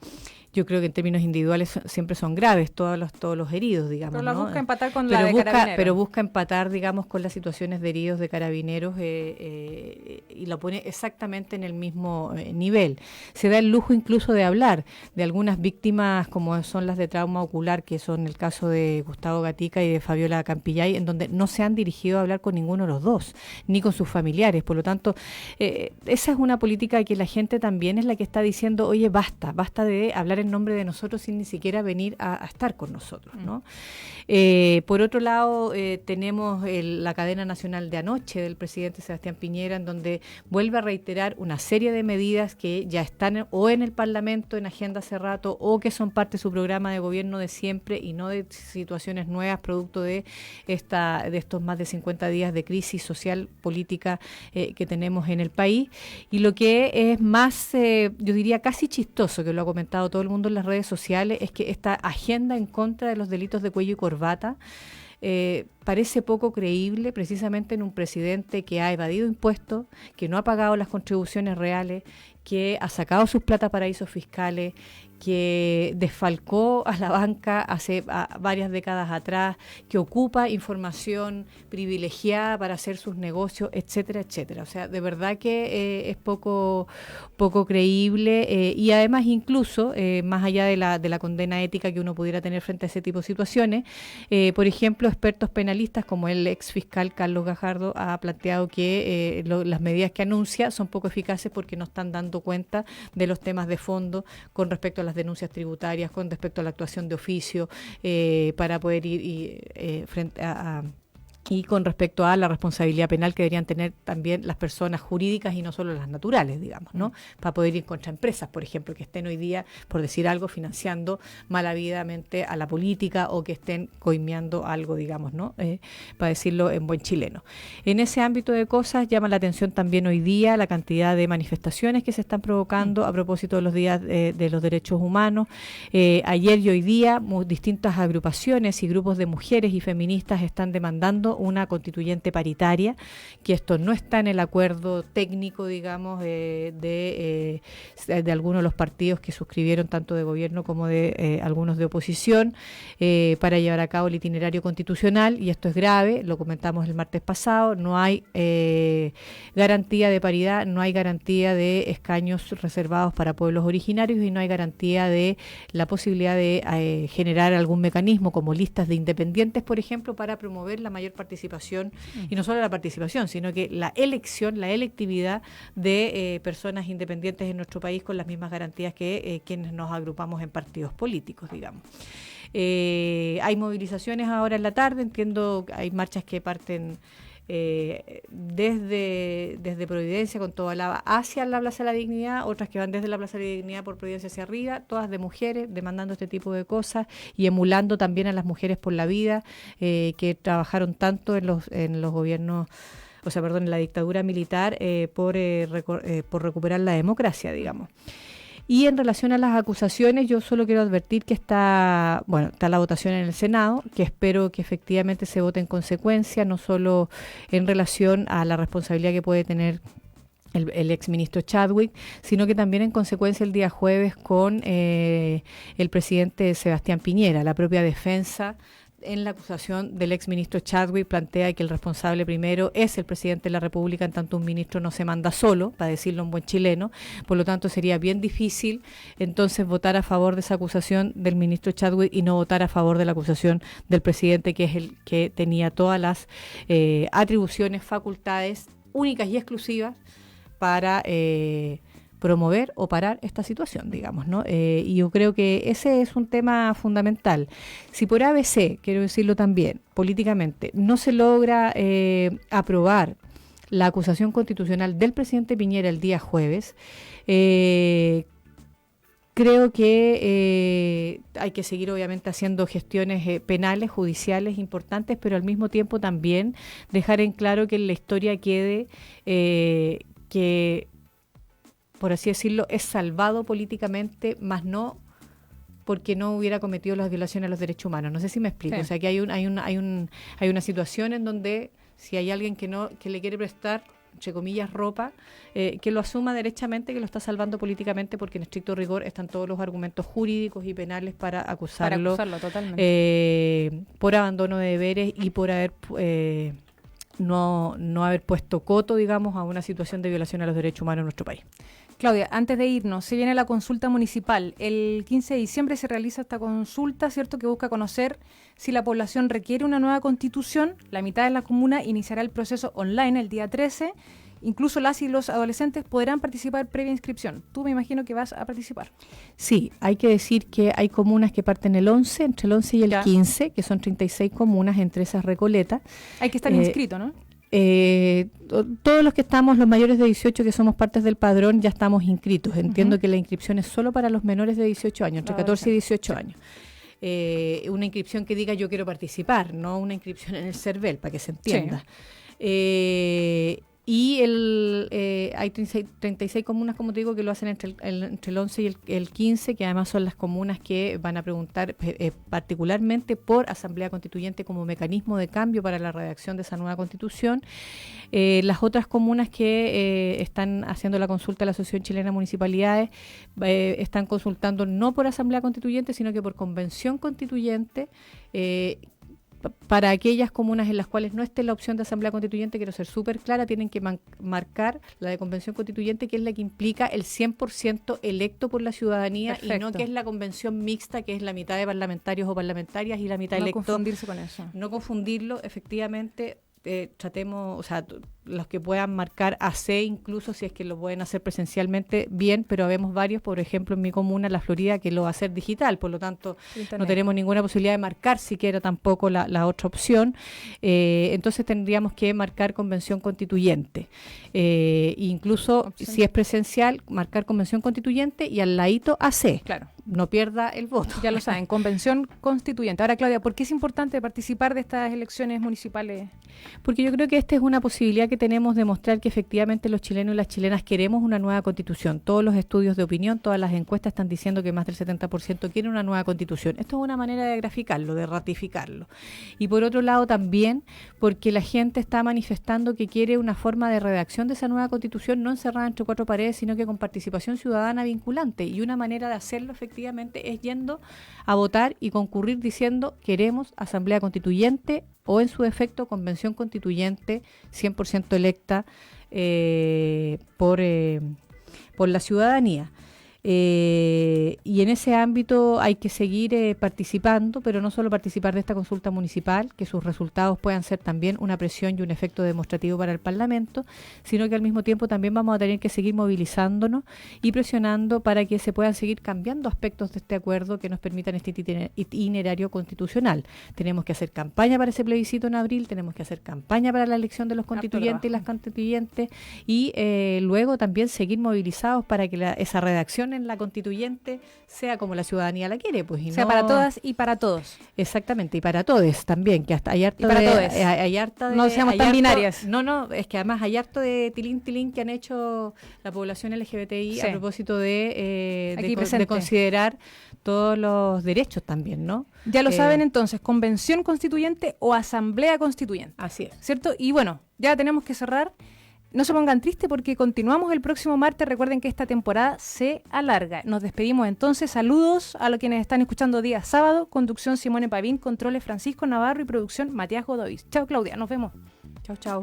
yo creo que en términos individuales siempre son graves todos los heridos, digamos. Pero la ¿no? busca empatar con la de Carabineros. Pero busca empatar, digamos, con las situaciones de heridos de Carabineros y la pone exactamente en el mismo nivel. Se da el lujo incluso de hablar de algunas víctimas como son las de trauma ocular, que son el caso de Gustavo Gatica y de Fabiola Campillay, en donde no se han dirigido a hablar con ninguno de los dos, ni con sus familiares. Por lo tanto, esa es una política que la gente también es la que está diciendo, oye, basta de hablar en nombre de nosotros sin ni siquiera venir a estar con nosotros, ¿no? Por otro lado, tenemos la cadena nacional de anoche del presidente Sebastián Piñera, en donde vuelve a reiterar una serie de medidas que ya están o en el Parlamento, en agenda hace rato, o que son parte de su programa de gobierno de siempre y no de situaciones nuevas producto de estos más de 50 días de crisis social, política que tenemos en el país. Y lo que es más, yo diría casi chistoso, que lo ha comentado todo el mundo en las redes sociales, es que esta agenda en contra de los delitos de cuello y corbata parece poco creíble precisamente en un presidente que ha evadido impuestos, que no ha pagado las contribuciones reales, que ha sacado sus plata a paraísos fiscales, que desfalcó a la banca hace varias décadas atrás, que ocupa información privilegiada para hacer sus negocios, etcétera, etcétera. O sea, de verdad que es poco creíble y además incluso, más allá de la condena ética que uno pudiera tener frente a ese tipo de situaciones, por ejemplo, expertos penalistas como el ex fiscal Carlos Gajardo ha planteado que las medidas que anuncia son poco eficaces porque no están dando cuenta de los temas de fondo con respecto a las denuncias tributarias, con respecto a la actuación de oficio, para poder ir frente a y con respecto a la responsabilidad penal que deberían tener también las personas jurídicas y no solo las naturales, digamos, ¿no? Para poder ir contra empresas, por ejemplo, que estén hoy día, por decir algo, financiando malavidamente a la política o que estén coimeando algo, digamos, ¿no? Para decirlo en buen chileno. En ese ámbito de cosas llama la atención también hoy día la cantidad de manifestaciones que se están provocando a propósito de los días de los derechos humanos. Ayer y hoy día distintas agrupaciones y grupos de mujeres y feministas están demandando una constituyente paritaria, que esto no está en el acuerdo técnico, digamos, de algunos de los partidos que suscribieron tanto de gobierno como de algunos de oposición para llevar a cabo el itinerario constitucional, y esto es grave, lo comentamos el martes pasado, no hay garantía de paridad, no hay garantía de escaños reservados para pueblos originarios y no hay garantía de la posibilidad de generar algún mecanismo como listas de independientes, por ejemplo, para promover la mayor participación, y no solo la participación, sino que la elección, la electividad de personas independientes en nuestro país con las mismas garantías que quienes nos agrupamos en partidos políticos, digamos. Hay movilizaciones ahora en la tarde, entiendo, hay marchas que parten desde Providencia con toda la hacia la Plaza de la Dignidad, otras que van desde la Plaza de la Dignidad por Providencia hacia arriba, todas de mujeres demandando este tipo de cosas y emulando también a las mujeres por la vida que trabajaron tanto en los gobiernos, o sea, perdón, en la dictadura militar por recuperar la democracia, digamos. Y en relación a las acusaciones, yo solo quiero advertir que está la votación en el Senado, que espero que efectivamente se vote en consecuencia, no solo en relación a la responsabilidad que puede tener el exministro Chadwick, sino que también en consecuencia el día jueves con el presidente Sebastián Piñera. La propia defensa en la acusación del exministro Chadwick plantea que el responsable primero es el presidente de la República, en tanto un ministro no se manda solo, para decirlo en buen chileno. Por lo tanto, sería bien difícil entonces votar a favor de esa acusación del ministro Chadwick y no votar a favor de la acusación del presidente, que es el que tenía todas las atribuciones, facultades únicas y exclusivas para promover o parar esta situación, digamos, ¿no? Y yo creo que ese es un tema fundamental. Si por ABC, quiero decirlo también, políticamente, no se logra aprobar la acusación constitucional del presidente Piñera el día jueves, creo que hay que seguir obviamente haciendo gestiones penales, judiciales importantes, pero al mismo tiempo también dejar en claro que en la historia quede que, por así decirlo, es salvado políticamente, más no porque no hubiera cometido las violaciones a los derechos humanos. No sé si me explico. Sí. O sea, que hay una situación en donde si hay alguien que le quiere prestar entre comillas, ropa, que lo asuma derechamente, que lo está salvando políticamente, porque en estricto rigor están todos los argumentos jurídicos y penales para acusarlo totalmente. Por abandono de deberes y por haber no haber puesto coto, digamos, a una situación de violación a los derechos humanos en nuestro país. Claudia, antes de irnos, se viene la consulta municipal. El 15 de diciembre se realiza esta consulta, ¿cierto?, que busca conocer si la población requiere una nueva constitución. La mitad de la comuna iniciará el proceso online el día 13. Incluso las y los adolescentes podrán participar previa inscripción. Tú me imagino que vas a participar. Sí, hay que decir que hay comunas que parten entre el 11 y el 15, que son 36 comunas, entre esas Recoleta. Hay que estar inscrito, ¿no? Todos los que estamos, los mayores de 18 que somos partes del padrón, ya estamos inscritos. Entiendo que la inscripción es solo para los menores de 18 años, entre 14 y 18 años. Una inscripción que diga yo quiero participar, no una inscripción en el CERVEL, para que se entienda. Y hay 36 comunas, como te digo, que lo hacen entre el 11 y el 15, que además son las comunas que van a preguntar particularmente por Asamblea Constituyente como mecanismo de cambio para la redacción de esa nueva Constitución. Las otras comunas que están haciendo la consulta a la Asociación Chilena de Municipalidades están consultando no por Asamblea Constituyente, sino que por Convención Constituyente. Para aquellas comunas en las cuales no esté la opción de Asamblea Constituyente, quiero ser súper clara, tienen que marcar la de Convención Constituyente, que es la que implica el 100% electo por la ciudadanía. Perfecto. Y no que es la convención mixta, que es la mitad de parlamentarios o parlamentarias y la mitad electo. No confundirse con eso. No confundirlo, efectivamente. Tratemos, o sea, los que puedan marcar AC, incluso si es que lo pueden hacer presencialmente, bien, pero habemos varios, por ejemplo, en mi comuna, La Florida, que lo va a hacer digital, por lo tanto, Internet. No tenemos ninguna posibilidad de marcar siquiera tampoco la otra opción. Entonces tendríamos que marcar Convención Constituyente. Incluso, si es presencial, marcar Convención Constituyente y al ladito AC. Claro. No pierda el voto. Ya lo saben, Convención Constituyente. Ahora, Claudia, ¿por qué es importante participar de estas elecciones municipales? Porque yo creo que esta es una posibilidad que tenemos de mostrar que efectivamente los chilenos y las chilenas queremos una nueva Constitución. Todos los estudios de opinión, todas las encuestas están diciendo que más del 70% quiere una nueva Constitución. Esto es una manera de graficarlo, de ratificarlo. Y por otro lado también porque la gente está manifestando que quiere una forma de redacción de esa nueva Constitución no encerrada entre cuatro paredes, sino que con participación ciudadana vinculante. Y una manera de hacerlo efectivamente es yendo a votar y concurrir diciendo queremos Asamblea Constituyente o en su defecto Convención Constituyente 100% electa por la ciudadanía. Y en ese ámbito hay que seguir participando, pero no solo participar de esta consulta municipal, que sus resultados puedan ser también una presión y un efecto demostrativo para el Parlamento, sino que al mismo tiempo también vamos a tener que seguir movilizándonos y presionando para que se puedan seguir cambiando aspectos de este acuerdo que nos permitan este itinerario constitucional. Tenemos que hacer campaña para ese plebiscito en abril, tenemos que hacer campaña para la elección de los constituyentes y las constituyentes y luego también seguir movilizados para que esa redacción en la constituyente sea como la ciudanía la quiere, pues, y sea, para todas y para todos. Exactamente, y para todos también, que hasta hay harta no seamos tan binarias. No, es que además hay harto de tilín que han hecho la población LGBTI a propósito de considerar todos los derechos también, ¿no? Ya lo saben entonces, Convención Constituyente o Asamblea Constituyente. Así es. ¿Cierto? Y bueno, ya tenemos que cerrar. No se pongan tristes porque continuamos el próximo martes. Recuerden que esta temporada se alarga. Nos despedimos entonces. Saludos a los quienes están escuchando día sábado. Conducción Simone Pavín, controles Francisco Navarro y producción Matías Godovis. Chao, Claudia. Nos vemos. Chao.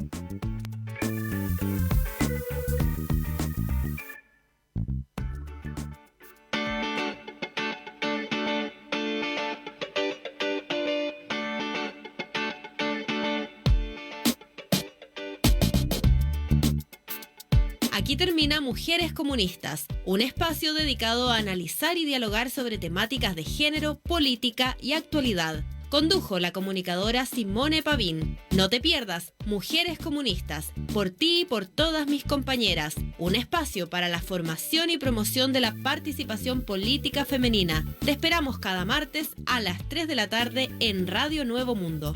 Aquí termina Mujeres Comunistas, un espacio dedicado a analizar y dialogar sobre temáticas de género, política y actualidad. Condujo la comunicadora Simone Pavín. No te pierdas Mujeres Comunistas, por ti y por todas mis compañeras. Un espacio para la formación y promoción de la participación política femenina. Te esperamos cada martes a las 3 de la tarde en Radio Nuevo Mundo.